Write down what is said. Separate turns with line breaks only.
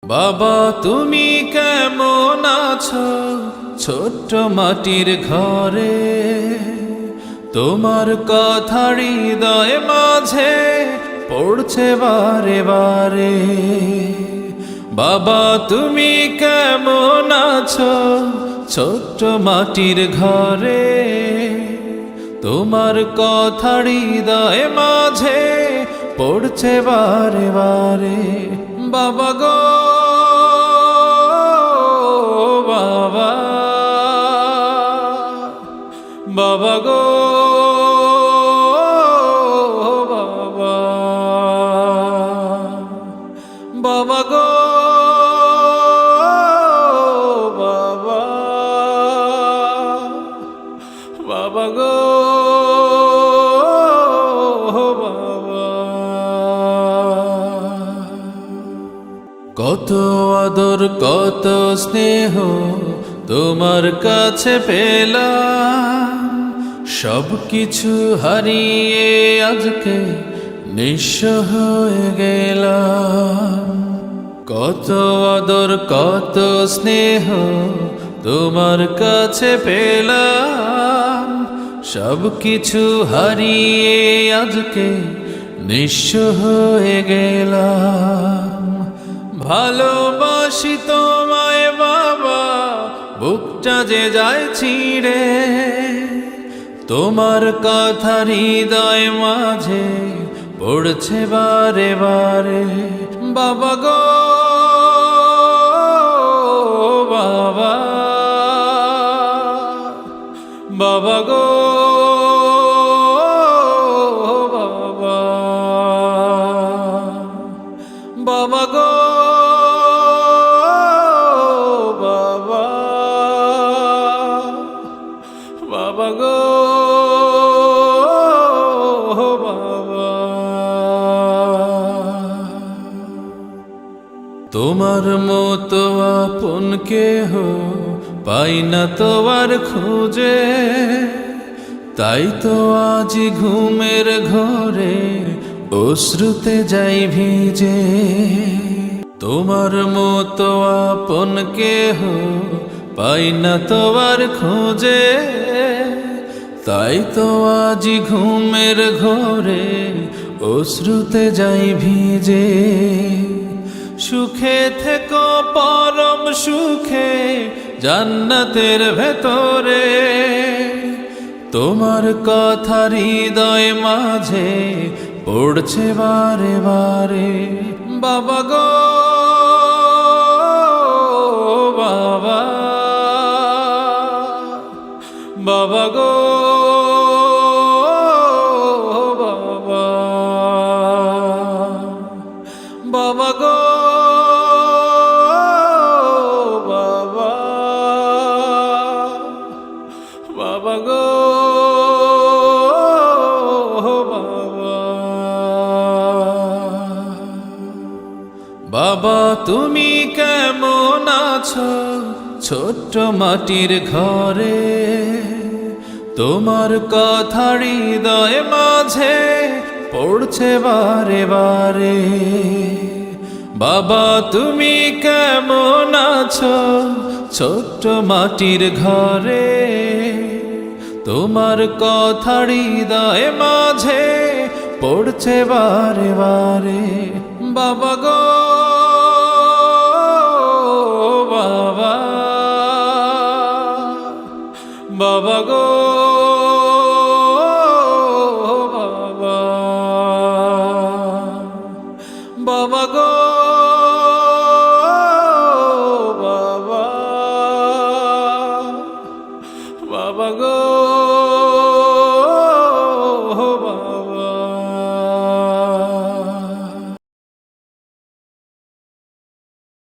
বাবা তুমি কেমন আছো ছোট্ট মাটির ঘরে, তোমার কথা হৃদয় মাঝে পড়ছে বারে বারে। বাবা তুমি কেমন আছো ছোট্ট মাটির ঘরে, তোমার কথা হৃদয় মাঝে পড়ছে বারে বারে। বাবা গো বাবা, বাবা গো বাবা, বাবা গো বাবা, বাবা গো বাবা। কত আদর কত স্নেহ তোমার কাছে পেলাম, সব কিছু হারিয়ে আজকে নিঃস্ব হয়ে গেলাম। কত আদর কত স্নেহ তোমার কাছে পেলাম, সব কিছু হারিয়ে আজকে নিঃস্ব হয়ে গেলাম। ভালোবাসি তোমায় বাবা, বুকটা যে যায় ছিঁড়ে, তোমার কথা হৃদয় মাঝে পড়ছে বারে বারে। বাবা গো বাবা, বাবা গো বাবা, বাবা গো বাবা, বাবা গো বাবা। তোমার মতো আপন কেহ পাই না তো আর খুঁজে, তাই তো আজ ঘুমের ঘরে অশ্রুতে যাই ভিজে। তোমার মতো আপন কেহ পাই না তো আর খুঁজে, তাই তো আজ ঘুমের ঘরে অশ্রুতে যাই ভিজে। সুখে থেকো পরম সুখে জান্নাতের ভেতরে, তোমার কথা হৃদয় মাঝে পড়ছে বারে বারে। বাবা গো বাবা, বাবা গো বাবা, বাবা গো বাবা, বাবা গো বাবা। বাবা তুমি কেমন আছো ছোট্ট মাটির ঘরে, তোমার কথা হৃদয় মাঝে পড়ছে বারে বারে। বাবা তুমি কেমন আছো ছোট্ট মাটির ঘরে, তোমার কথা হৃদয় মাঝে পড়ছে বারে বারে। বাবা গো বাবা, বাবা গো